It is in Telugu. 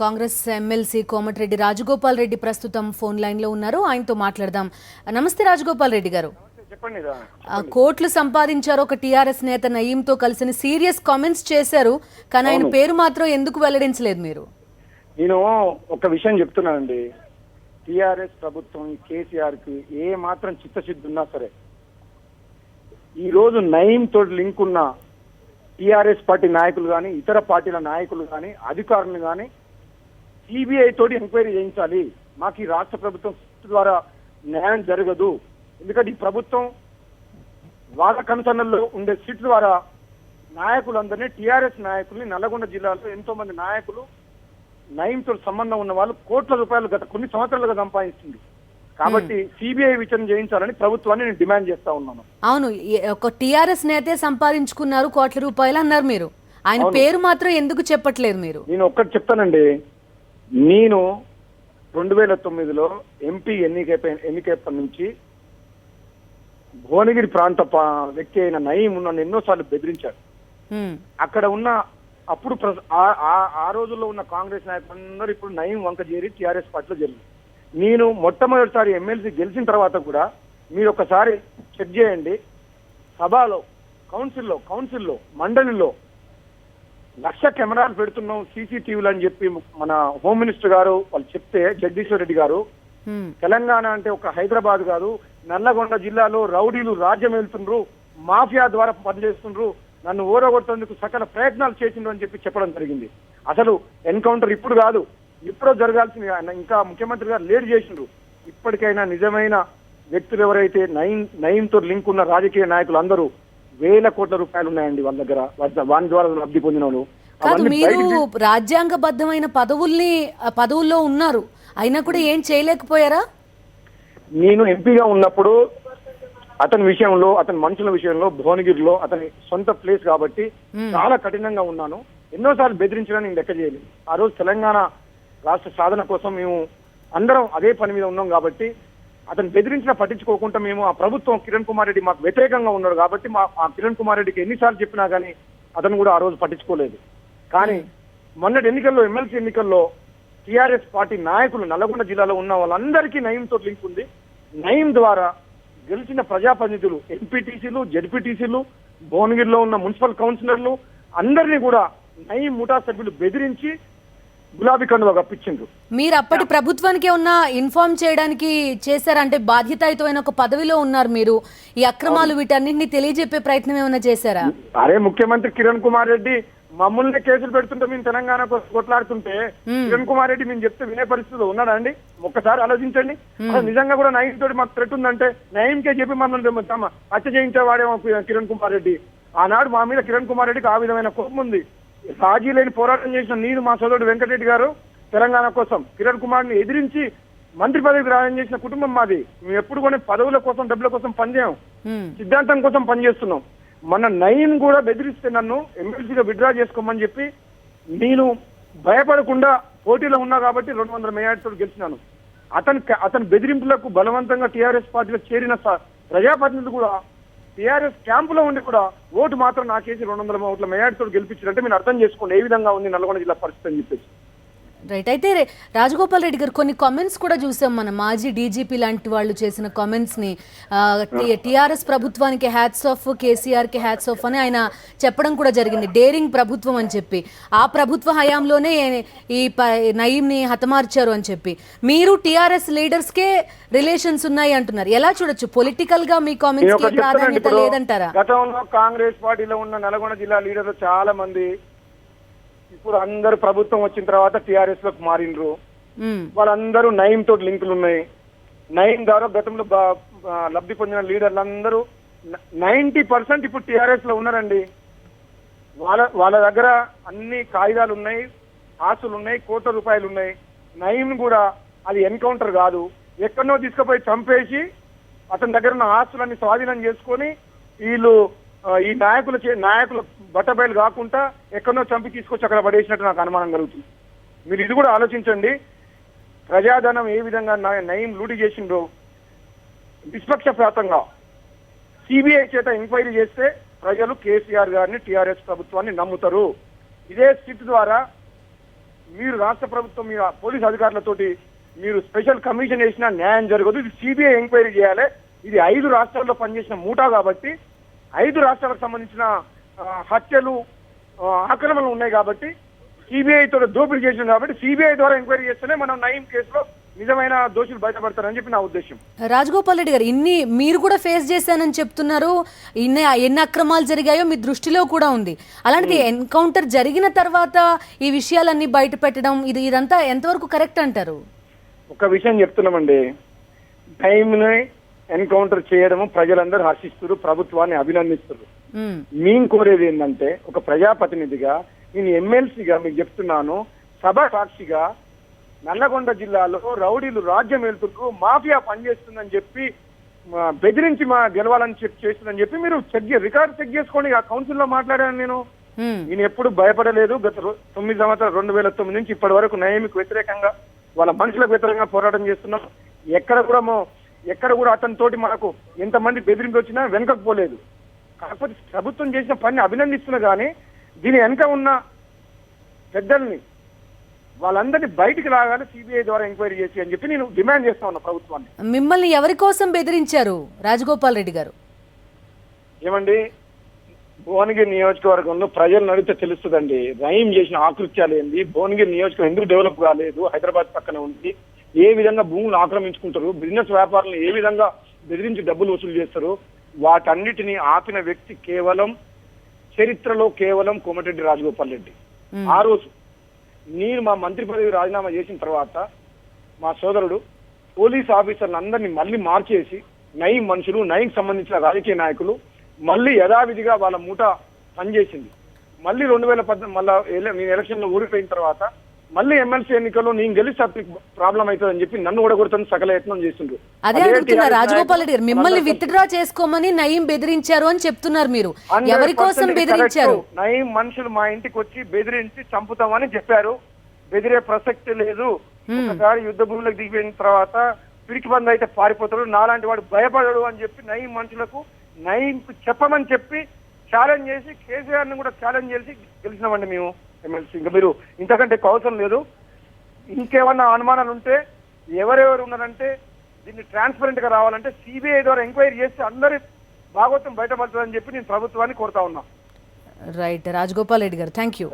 కాంగ్రెస్ ఎమ్మెల్సీ కోమటిరెడ్డి రాజగోపాల్ రెడ్డి ప్రస్తుతం ఫోన్ లైన్ లో ఉన్నారు. ఆయనతో మాట్లాడదాం. నమస్తే రాజగోపాల్ రెడ్డి గారు. కోట్లు సంపాదించారు ఒక టీఆర్ఎస్ నేత నయీంతో కలిసి సీరియస్ కామెంట్స్ చేశారు, కానీ ఆయన పేరు మాత్రం ఎందుకు వెల్లడించలేదు మీరు? నేను ఒక విషయం చెప్తున్నానండి. టీఆర్ఎస్ ప్రభుత్వం కేసీఆర్ కి ఏ మాత్రం చిత్తశుద్ధి ఉన్నా సరే, ఈ రోజు నయీం తోటి లింక్ ఉన్న టీఆర్ఎస్ పార్టీ నాయకులు కానీ, ఇతర పార్టీల నాయకులు కానీ, అధికారులు కానీ సిబిఐ తోటి ఎంక్వైరీ చేయించాలి. మాకు ఈ రాష్ట్ర ప్రభుత్వం ద్వారా న్యాయం జరగదు. ఎందుకంటే ఈ ప్రభుత్వం వాళ్ళ కనుసన్నల్లో ఉండే సిట్ ద్వారా నాయకులందరినీ, టీఆర్ఎస్ నాయకుల్ని, నల్లగొండ జిల్లాలో ఎంతో మంది నాయకులు నయీంతో సంబంధం ఉన్న వాళ్ళు కోట్ల రూపాయలు గత కొన్ని సంవత్సరాలుగా సంపాదిస్తుంది. కాబట్టి సిబిఐ విచారణ చేయించాలని ప్రభుత్వాన్ని నేను డిమాండ్ చేస్తా ఉన్నాను. అవును, ఒక టీఆర్ఎస్ నేతే సంపాదించుకున్నారు కోట్ల రూపాయలు అన్నారు మీరు. ఆయన పేరు మాత్రం ఎందుకు చెప్పట్లేదు మీరు? నేను ఒక్కటి చెప్తానండి. నేను 2009లో ఎంపీ ఎన్నికైనప్పటి నుంచి భువనగిరి ప్రాంత వ్యక్తి అయిన నయీం నన్ను ఎన్నోసార్లు బెదిరించాడు. అక్కడ ఉన్న అప్పుడు ఆ రోజుల్లో ఉన్న కాంగ్రెస్ నాయకులందరూ ఇప్పుడు నయీం వంక చేరి టీఆర్ఎస్ పార్టీలో జరిగింది. నేను మొట్టమొదటిసారి ఎమ్మెల్సీ గెలిచిన తర్వాత కూడా మీరు ఒకసారి చెక్ చేయండి, సభలో, కౌన్సిల్లో, మండలిలో 1,00,000 కెమెరాలు పెడుతున్నాం సీసీటీవీలు అని చెప్పి మన హోమ్ మినిస్టర్ గారు వాళ్ళు చెప్తే, జగదీశ్వర్ రెడ్డి గారు, తెలంగాణ అంటే ఒక హైదరాబాద్ కాదు, నల్లగొండ జిల్లాలో రౌడీలు రాజ్యం వెళ్తుండ్రు, మాఫియా ద్వారా పనిచేస్తుండ్రు, నన్ను ఓరగొట్టేందుకు సకల ప్రయత్నాలు చేసిండ్రు అని చెప్పి చెప్పడం జరిగింది. అసలు ఎన్కౌంటర్ ఇప్పుడు కాదు, ఇప్పుడో జరగాల్సింది. ఇంకా ముఖ్యమంత్రి గారు లేట్ చేసిండ్రు. ఇప్పటికైనా నిజమైన వ్యక్తులు ఎవరైతే నయీంతో లింక్ ఉన్న రాజకీయ నాయకులు అందరూ వేల కోట్ల రూపాయలు ఉన్నాయండి వాళ్ళ దగ్గర, వాని ద్వారా లబ్ధి పొందిన వాళ్ళు. మీరు రాజ్యాంగబద్ధమైన పదవుల్లో ఉన్నారు, అయినా కూడా ఏం చేయలేకపోయారా? నేను ఎంపీగా ఉన్నప్పుడు అతని విషయంలో, అతని మనుషుల విషయంలో, భువనగిరిలో అతని సొంత ప్లేస్ కాబట్టి చాలా కఠినంగా ఉన్నాను. ఎన్నోసార్లు బెదిరించడానికి నేను లెక్క చేయలేదు. ఆ రోజు తెలంగాణ రాష్ట్ర సాధన కోసం మేము అందరం అదే పని మీద ఉన్నాం కాబట్టి అతను బెదిరించినా పట్టించుకోకుండా మేము, ఆ ప్రభుత్వం కిరణ్ కుమార్ రెడ్డి మాకు వ్యతిరేకంగా ఉన్నాడు కాబట్టి ఆ కిరణ్ కుమార్ రెడ్డికి ఎన్నిసార్లు చెప్పినా కానీ అతను కూడా ఆ రోజు పట్టించుకోలేదు. కానీ మొన్నటి ఎన్నికల్లో, ఎమ్మెల్సీ ఎన్నికల్లో టీఆర్ఎస్ పార్టీ నాయకులు నల్లగొండ జిల్లాలో ఉన్న వాళ్ళందరికీ నయీంతో లింక్ ఉంది. నయీం ద్వారా గెలిచిన ప్రజాప్రతినిధులు, ఎంపీటీసీలు, జెడ్పీటీసీలు, భువనగిరిలో ఉన్న మున్సిపల్ కౌన్సిలర్లు అందరినీ కూడా నయీం ముఠా సభ్యులు బెదిరించి గులాబీ కండువా కప్పించిండ్రు. మీరు అప్పటి ప్రభుత్వానికి ఏమన్నా ఇన్ఫార్మ్ చేయడానికి చేశారంటే, బాధ్యతాయుతమైన ఒక పదవిలో ఉన్నారు మీరు, ఈ అక్రమాలు వీటన్నింటినీ తెలియజెప్పే ప్రయత్నం ఏమైనా చేశారా? అరే ముఖ్యమంత్రి కిరణ్ కుమార్ రెడ్డి మమ్మల్ని కేసులు పెడుతుంటే మేము తెలంగాణ కోసం కొట్లాడుతుంటే కిరణ్ కుమార్ రెడ్డి మేము చెప్తే వినే పరిస్థితిలో ఉన్నాడా అండి? ఒక్కసారి ఆలోచించండి. అసలు నిజంగా కూడా నయీం తోటి మాకు థ్రెట్ ఉందంటే నయీంకే చెప్పి మమ్మల్ని హత్య చేయించేవాడేమో కిరణ్ కుమార్ రెడ్డి. ఆనాడు మా మీద కిరణ్ కుమార్ రెడ్డికి ఆ విధమైన కోపం ఉంది. రాజీ లేని పోరాటం చేసిన నేను, మా సోదరుడు వెంకటరెడ్డి గారు తెలంగాణ కోసం కిరణ్ కుమార్ ని ఎదిరించి మంత్రి పదవికి రాజం చేసిన కుటుంబం మాది. మేము ఎప్పుడు కూడా పదవుల కోసం, డబ్బుల కోసం పనిచేయం, సిద్ధాంతం కోసం పనిచేస్తున్నాం. మన నయీం కూడా బెదిరిస్తే నన్ను ఎమ్మెల్సీగా విత్డ్రా చేసుకోమని చెప్పి నేను భయపడకుండా పోటీలో ఉన్నా కాబట్టి 200 మెజార్టీతో గెలిచినాను. అతని బెదిరింపులకు బలవంతంగా టీఆర్ఎస్ పార్టీలో చేరిన ప్రజాప్రతినిధులు కూడా టీఆర్ఎస్ క్యాంపులో ఉండి కూడా ఓటు మాత్రం నాకేసి 200 ఓట్ల మెజార్టీతో గెలిపించారంటే మీరు అర్థం చేసుకోండి ఏ విధంగా ఉంది నల్గొండ జిల్లా పరిస్థితి అని చెప్పేసి. రైట్. అయితే రాజగోపాల్ రెడ్డి గారు, కొన్ని కామెంట్స్ కూడా చూసాం, మన మాజీ డీజీపీ లాంటి వాళ్ళు చేసిన కామెంట్స్ ని, టీఆర్ఎస్ ప్రభుత్వానికి హ్యాట్స్ ఆఫ్, కేసీఆర్ కి హ్యాట్స్ ఆఫ్ అని ఆయన చెప్పడం కూడా జరిగింది. డేరింగ్ ప్రభుత్వం అని చెప్పి, ఆ ప్రభుత్వ హయాంలోనే ఈ నయీం ని హతమార్చారు అని చెప్పి. మీరు టీఆర్ఎస్ లీడర్స్ కే రిలేషన్స్ ఉన్నాయి అంటున్నారు, ఎలా చూడొచ్చు? పొలిటికల్ గా మీ కామెంట్స్ కి ప్రాధాన్యత లేదంటారా? గతంలో కాంగ్రెస్ పార్టీలో ఉన్న నల్గొండ జిల్లా లీడర్లు చాలా మంది ఇప్పుడు అందరు ప్రభుత్వం వచ్చిన తర్వాత టీఆర్ఎస్ లోకి మారిండ్రు. వాళ్ళందరూ నయీం తోటి లింకులు ఉన్నాయి. నయీం ద్వారా గతంలో లబ్ధి పొందిన లీడర్లందరూ 90% ఇప్పుడు టీఆర్ఎస్ లో ఉన్నారండి. వాళ్ళ దగ్గర అన్ని కాగితాలు ఉన్నాయి, ఆస్తులు ఉన్నాయి, కోట్ల రూపాయలు ఉన్నాయి. నయీం కూడా అది ఎన్కౌంటర్ కాదు, ఎక్కడనో తీసుకుపోయి చంపేసి అతని దగ్గర ఉన్న ఆస్తులన్నీ స్వాధీనం చేసుకొని వీళ్ళు ఈ నాయకుల బట్టబయలు కాకుండా ఎక్కడో చంపి తీసుకొచ్చి అక్కడ పడేసినట్టు నాకు అనుమానం కలుగుతుంది. మీరు ఇది కూడా ఆలోచించండి. ప్రజాధనం ఏ విధంగా నయీం లూటీ చేసిండ్రో నిష్పక్షపాతంగా సిబిఐ చేత ఎంక్వైరీ చేస్తే ప్రజలు కేసీఆర్ గారిని, టీఆర్ఎస్ ప్రభుత్వాన్ని నమ్ముతారు. ఇదే సిట్ ద్వారా మీరు రాష్ట్ర ప్రభుత్వం మీ పోలీస్ అధికారులతోటి మీరు స్పెషల్ కమిషన్ వేసినా న్యాయం జరగదు. ఇది సిబిఐ ఎంక్వైరీ చేయాలి. ఇది 5 రాష్ట్రాల్లో పనిచేసిన మూటా కాబట్టి 5 రాష్ట్రాలకు సంబంధించిన హత్యలు ఆక్రమణలు ఉన్నాయి కాబట్టి సిబిఐ తోటి దోపిడీ చేసింది కాబట్టి సిబిఐ ద్వారా ఎంక్వైరీ చేస్తేనే మనం నయీం కేసులో నిజమైన దోషులు బయటపడతారని చెప్పి నా ఉద్దేశం. రాజగోపాల్ రెడ్డి గారు, ఇన్ని మీరు కూడా ఫేస్ చేశానని చెప్తున్నారు. ఎన్ని అక్రమాలు జరిగాయో మీ దృష్టిలో కూడా ఉంది. అలాంటిది ఎన్కౌంటర్ జరిగిన తర్వాత ఈ విషయాలన్నీ బయట పెట్టడం ఇదంతా ఎంతవరకు కరెక్ట్ అంటారు? ఒక విషయం చెప్తున్నామండి, టైంని ఎన్కౌంటర్ చేయడము ప్రజలందరూ హర్షిస్తున్నారు, ప్రభుత్వాన్ని అభినందిస్తున్నారు. మేము కోరేది ఏంటంటే ఒక ప్రజాప్రతినిధిగా, నేను ఎమ్మెల్సీగా మీకు చెప్తున్నాను, సభ సాక్షిగా నల్లగొండ జిల్లాలో రౌడీలు రాజ్యం వెళ్తున్నారు, మాఫియా పనిచేస్తుందని చెప్పి బెదిరించి గెలవాలని చేస్తుందని చెప్పి మీరు రికార్డు చెక్ చేసుకోండి. ఆ కౌన్సిల్లో మాట్లాడాను నేను ఎప్పుడు భయపడలేదు. గత 9 సంవత్సరాలు 2009 నుంచి ఇప్పటి వరకు నయీంకు వ్యతిరేకంగా, వాళ్ళ మనుషులకు వ్యతిరేకంగా పోరాటం చేస్తున్నాం. ఎక్కడ కూడా అతని తోటి మనకు ఎంతమంది బెదిరించి వచ్చినా వెనకకు పోలేదు. కాకపోతే ప్రభుత్వం చేసిన పని అభినందిస్తున్నా కానీ దీని వెనక ఉన్న పెద్దల్ని వాళ్ళందరినీ బయటికి లాగాలి, సిబిఐ ద్వారా ఎంక్వైరీ చేసి అని చెప్పి నేను డిమాండ్ చేస్తా ఉన్నా ప్రభుత్వాన్ని. మిమ్మల్ని ఎవరి కోసం బెదిరించారు రాజగోపాల్ రెడ్డి గారు? ఏమండి, భువనగిరి నియోజకవర్గంలో ప్రజలు నడితే తెలుస్తుందండి నయీం చేసిన ఆకృత్యాలు ఏంది, భువనగిరి నియోజకవర్గం ఎందుకు డెవలప్ కాలేదు, హైదరాబాద్ పక్కన ఉంది, ఏ విధంగా భూములు ఆక్రమించుకుంటారు, బిజినెస్ వ్యాపారులను ఏ విధంగా బెదిరించి డబ్బులు వసూలు చేస్తారు, వాటన్నిటిని ఆపిన వ్యక్తి చరిత్రలో కేవలం కోమటిరెడ్డి రాజగోపాల్ రెడ్డి. ఆ రోజు నేను మా మంత్రి పదవి రాజీనామా చేసిన తర్వాత మా సోదరుడు పోలీస్ ఆఫీసర్లు అందరినీ మళ్ళీ మార్చేసి నయీం మనుషులు, నయీం సంబంధించిన రాజకీయ నాయకులు మళ్ళీ యథావిధిగా వాళ్ళ మూట పనిచేసింది. మళ్ళీ 2014 నేను ఎలక్షన్ లో ఓడిపోయిన తర్వాత మళ్ళీ ఎమ్మెల్సీ ఎన్నికల్లో నేను గెలిస్తే ప్రాబ్లం అవుతుందని చెప్పి నన్ను ఓడగొడుతున్న సకల యత్నం చేస్తుండ్రు. అదే అడుగుతున్నా రాజగోపాల్ రెడ్డి గారు, మిమ్మల్ని విత్డ్రా చేసుకోమని నయీం బెదిరించారు అని చెప్తున్నారు. మీరు ఎవరి కోసం బెదిరించారు? నయీం మనుషులు మా ఇంటికి వచ్చి బెదిరించి చంపుతామని చెప్పారు. బెదిరే ప్రసక్తి లేదు. ఒకసారి యుద్ధ భూములకు దిగిపోయిన తర్వాత పిరికి బంద్ అయితే పారిపోతాడు, నాలాంటి వాడు భయపడడు అని చెప్పి నయీం మనుషులకు నయీంకు చెప్పమని చెప్పి ఛాలెంజ్ చేసి కేసీఆర్ ని కూడా ఛాలెంజ్ చేసి గెలిచినామండి మేము ఎమ్మెల్సీ. ఇంకా మీరు ఇంతకంటే అవసరం లేదు. ఇంకేమన్నా అనుమానాలు ఉంటే ఎవరెవరు ఉన్నారంటే దీన్ని ట్రాన్స్పరెంట్ గా రావాలంటే సిబిఐ ద్వారా ఎంక్వైరీ చేసి అందరి భాగవతం బయటపడుతుందని చెప్పి నేను ప్రభుత్వాన్ని కోరుతా ఉన్నా. రైట్ రాజగోపాల్ రెడ్డి గారు, థ్యాంక్ యూ.